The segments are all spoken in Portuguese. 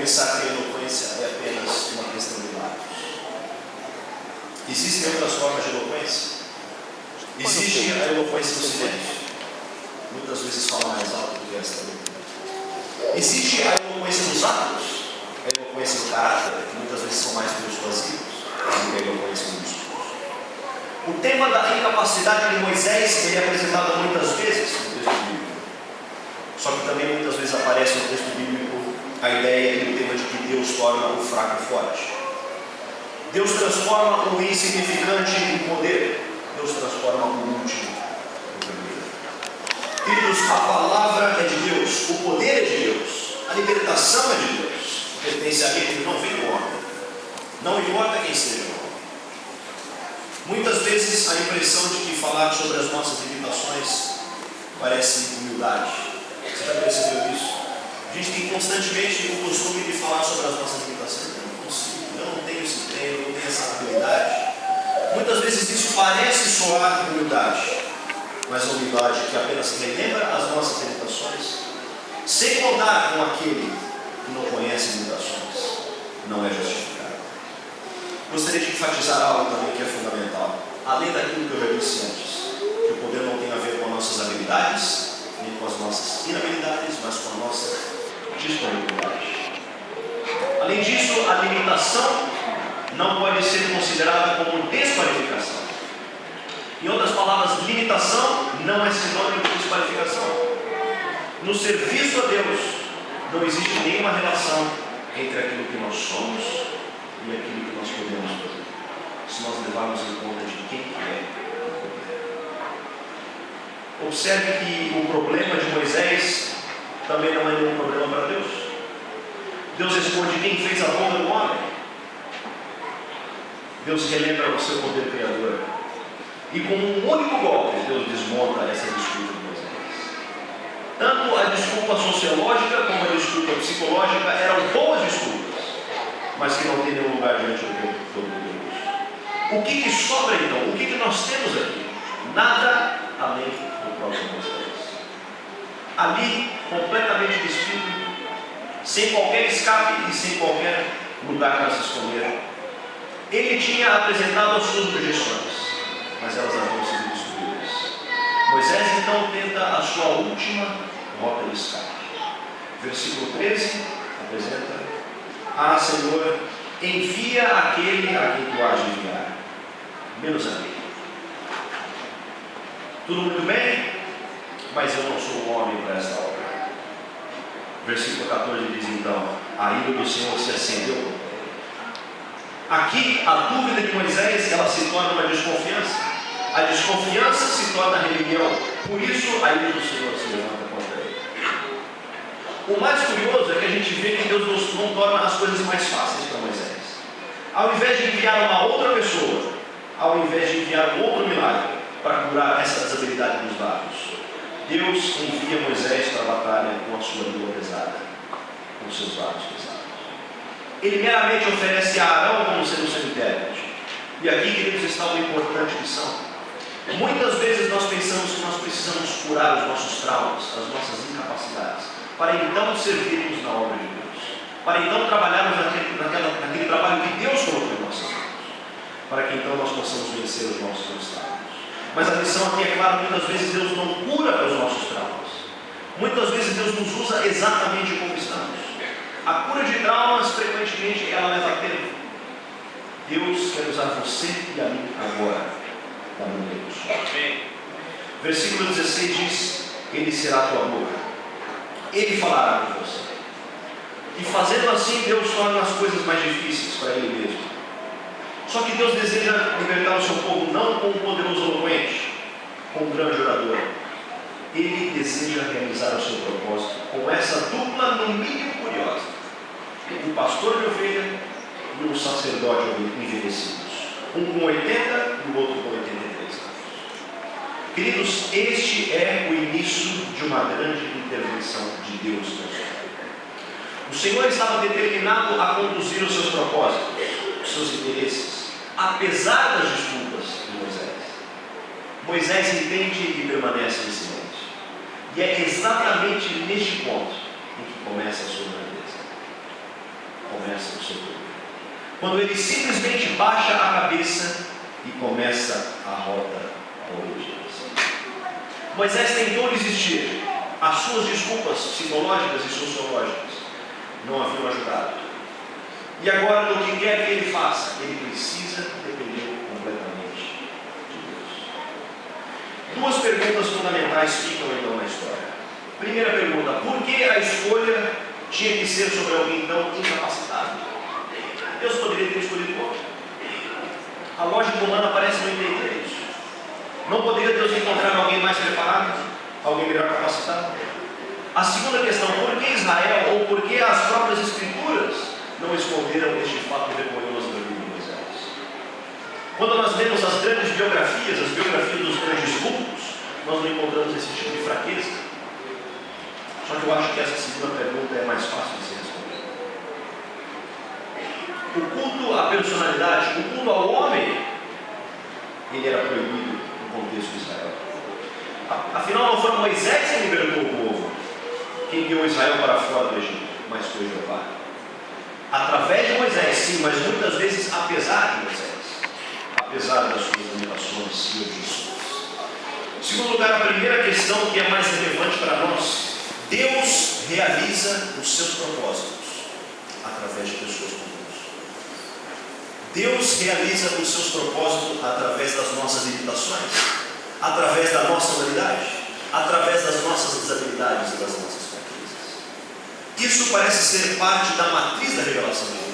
pensar que a eloquência é apenas uma questão de lábios. Existem outras formas de eloquência? Existe a eloquência do silêncio. Muitas vezes fala mais alto do que esta. Existe a eloquência dos atos, a eloquência do caráter, que muitas vezes são mais persuasivos do que a eloquência do discurso. O tema da incapacidade de Moisés ele é apresentado muitas vezes no texto bíblico. Só que também muitas vezes aparece no texto bíblico a ideia e o tema de que Deus torna o fraco forte. Deus transforma o insignificante em poder. Deus transforma o último em primeiro. Queridos, a palavra é de Deus, o poder é de Deus, a libertação é de Deus, pertence a Ele, não vem do homem. Não importa quem seja o homem. Muitas vezes a impressão de que falar sobre as nossas limitações parece humildade. Você já percebeu isso? A gente tem constantemente o costume de falar sobre as nossas limitações. Eu não consigo, eu não tenho esse treino, eu não tenho essa habilidade. Muitas vezes isso parece soar humildade, mas a humildade que apenas relembra as nossas limitações, sem contar com aquele que não conhece limitações, não é justificado. Gostaria de enfatizar algo também que é fundamental, além daquilo que eu já disse antes, que o poder não tem a ver com nossas habilidades, nem com as nossas inabilidades, mas com a nossa disponibilidade. Além disso, a limitação não pode ser considerada como desqualificação. Em outras palavras, limitação não é sinônimo de desqualificação. No serviço a Deus, não existe nenhuma relação entre aquilo que nós somos e aquilo que nós podemos fazer, se nós levarmos em conta de quem é o poder. Observe que o problema de Moisés também não é nenhum problema para Deus. Deus responde: quem fez a boca do homem? Deus relembra o seu poder criador. E com um único golpe, Deus desmonta essa desculpa de Moisés. Tanto a desculpa sociológica como a desculpa psicológica eram boas desculpas, mas que não têm nenhum lugar diante do Todo-Poderoso. O que sobra então? O que nós temos aqui? Nada além do próprio Moisés. Ali, completamente despido, sem qualquer escape e sem qualquer lugar para se esconder. Ele tinha apresentado as suas objeções, mas elas haviam sido destruídas. Moisés então tenta a sua última rota de escape. Versículo 13 apresenta: ah, Senhor, envia aquele a quem tu has de enviar, menos a mim. Tudo muito bem, mas eu não sou o homem para esta obra. Versículo 14 diz então: a ira do Senhor se acendeu. Aqui, a dúvida de Moisés, ela se torna uma desconfiança. A desconfiança se torna rebelião. Por isso, a ira do Senhor se levanta contra ele. O mais curioso é que a gente vê que Deus não torna as coisas mais fáceis para Moisés. Ao invés de enviar uma outra pessoa, ao invés de enviar um outro milagre para curar essa desabilidade dos lábios, Deus envia Moisés para a batalha com a sua língua pesada, com os seus lábios pesados. Ele meramente oferece a Arão como sendo seu intérprete. E aqui, queridos, está uma importante lição. Muitas vezes nós pensamos que nós precisamos curar os nossos traumas, as nossas incapacidades, para então servirmos na obra de Deus, para então trabalharmos naquele trabalho que Deus colocou em nossas mãos, para que então nós possamos vencer os nossos obstáculos. Mas a lição aqui é clara: muitas vezes Deus não cura os nossos traumas. Muitas vezes Deus nos usa exatamente como estamos. A cura de traumas, frequentemente, ela leva tempo. Deus quer usar você e a mim agora, da maneira do Senhor. Versículo 16 diz: Ele será a tua boca, Ele falará com você. E fazendo assim, Deus torna as coisas mais difíceis para Ele mesmo. Só que Deus deseja libertar o seu povo não com um poderoso eloquente, com um grande orador. Ele deseja realizar o seu propósito com essa dupla, no mínimo, curiosa: um pastor de ovelha e um sacerdote envelhecidos, um com 80 e o outro com 83 anos. Queridos, este é o início de uma grande intervenção de Deus na história. O Senhor estava determinado a conduzir os seus propósitos, os seus interesses, apesar das desculpas de Moisés. Moisés entende e permanece em silêncio. E é exatamente neste ponto em que começa a sua grandeza. seu povo. Quando ele simplesmente baixa a cabeça e começa a rota ao obediência. Moisés tentou resistir. As suas desculpas psicológicas e sociológicas não haviam ajudado. E agora, no que quer que ele faça, ele precisa depender completamente de Deus. Duas perguntas fundamentais ficam então na história. Primeira pergunta: por que a escolha tinha que ser sobre alguém tão incapacitado? Deus poderia ter escolhido outro. A lógica humana parece não entender isso. Não poderia Deus encontrar alguém mais preparado? Alguém melhor capacitado? A segunda questão: por que Israel, ou por que as próprias Escrituras não esconderam este fato vergonhoso da vida de Moisés? Quando nós lemos as grandes biografias, as biografias dos grandes vultos, nós não encontramos esse tipo de fraqueza. Só que eu acho que essa segunda pergunta é mais fácil de se responder. O culto à personalidade, o culto ao homem, ele era proibido no contexto de Israel. Afinal, não foi Moisés que libertou o povo, quem guiou Israel para fora do Egito, mas foi Jeová. Através de Moisés, sim, mas muitas vezes apesar de Moisés, apesar das suas limitações e objeções. Em segundo lugar, a primeira questão que é mais relevante para nós: Deus realiza os seus propósitos através de pessoas comuns. Deus realiza os seus propósitos através das nossas limitações, através da nossa humanidade, através das nossas desabilidades e das nossas fraquezas. Isso parece ser parte da matriz da revelação de Deus.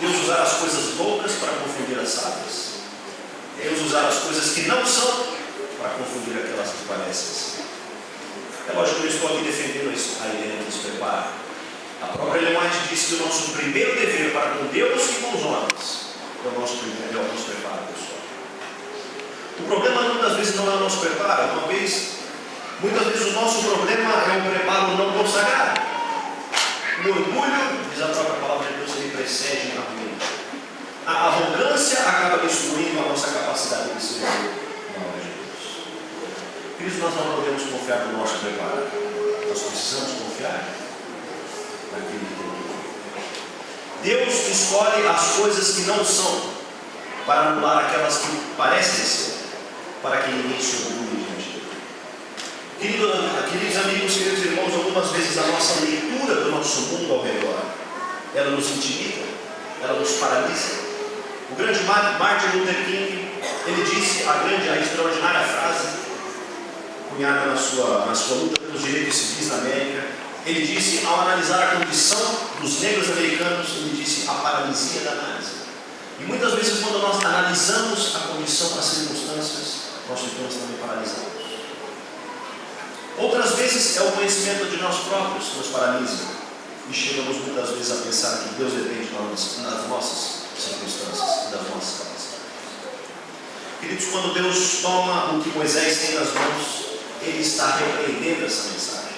Deus usar as coisas loucas para confundir as sábias. Deus usar as coisas que não são para confundir aquelas que parecem ser. É lógico que eu estou aqui defendendo a ideia de despreparo. A própria Ellen White diz que o nosso primeiro dever para com Deus e com os homens é o nosso preparo pessoal. O problema muitas vezes não é o nosso preparo. Muitas vezes o nosso problema é um preparo não consagrado. O orgulho, diz a própria palavra de Deus, ele precede a ruína. A arrogância acaba destruindo a nossa capacidade de servir na obra de Deus. Por isso nós não podemos confiar no nosso preparo. Nós precisamos confiar naquele que tem. Deus escolhe as coisas que não são para anular aquelas que parecem ser, para que ninguém se orgulhe diante dele. Queridos amigos, queridos irmãos, algumas vezes a nossa leitura do nosso mundo ao redor, ela nos intimida, ela nos paralisa. O grande Martin Luther King, ele disse a extraordinária frase, cunhada na sua luta pelos direitos civis na América. Ele disse, ao analisar a condição dos negros americanos, ele disse: a paralisia da análise. E muitas vezes, quando nós analisamos a condição, as circunstâncias, nós ficamos também paralisados. Outras vezes é o conhecimento de nós próprios que nos paralisa, e chegamos muitas vezes a pensar que Deus depende das nossas circunstâncias e das nossas capacidades. Queridos, quando Deus toma o que Moisés tem nas mãos, Ele está repreendendo essa mensagem.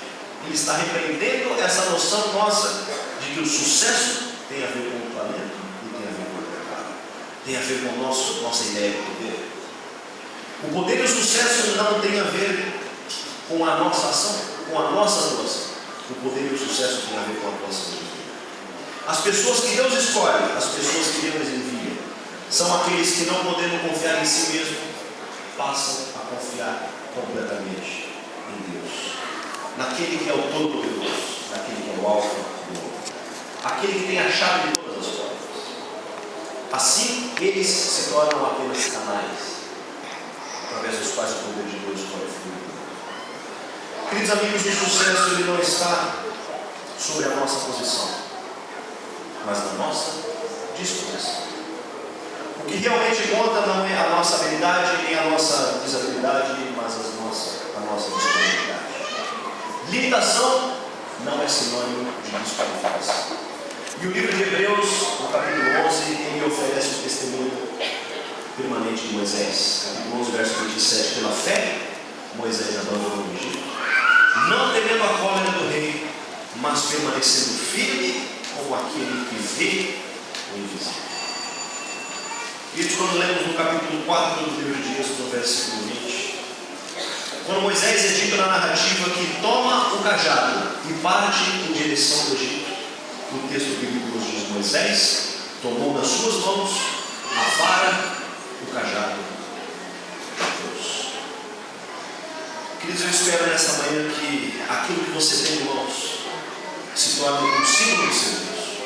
Ele está repreendendo essa noção nossa de que o sucesso tem a ver com o talento e tem a ver com o pecado, tem a ver com a nossa ideia de poder. O poder e o sucesso não tem a ver com a nossa ação, com a nossa atuação. O poder e o sucesso tem a ver com a atuação de Deus. As pessoas que Deus escolhe, as pessoas que Deus envia, são aqueles que, não podendo confiar em si mesmo, passam a confiar completamente em Deus, naquele que é o Todo-Poderoso, naquele que é o Alfa e o Ômega, aquele que tem a chave de todas as portas. Assim, eles se tornam apenas canais, através dos quais o poder de Deus pode fluir. Queridos amigos, o sucesso ele não está sobre a nossa posição, mas na nossa disposição. O que realmente conta não é a nossa habilidade nem a nossa desabilidade, mas a nossa disponibilidade. Limitação não é sinônimo de desqualificação. E o livro de Hebreus, no capítulo 11, ele oferece o testemunho permanente de Moisés. Capítulo 11, verso 27. Pela fé, Moisés abandonou o Egito, não temendo a cólera do rei, mas permanecendo firme como aquele que vê o invisível. Isso quando lemos no capítulo 4 do livro de Êxodo, no versículo 20. Quando Moisés é dito na narrativa que toma o cajado e parte em direção do Egito, o texto bíblico nos diz: Moisés tomou nas suas mãos a vara, o cajado de Deus. Queridos, eu espero nessa manhã que aquilo que você tem em mãos se torne um símbolo de seu Deus.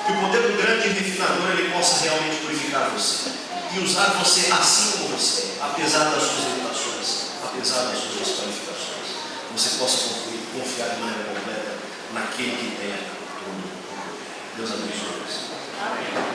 Que o poder do grande refinador ele possa realmente purificar você e usar você assim como você, apesar das suas limitações, apesar das suas desqualificações. Você possa confiar de maneira completa naquele que tem tudo. Deus abençoe você. Amém.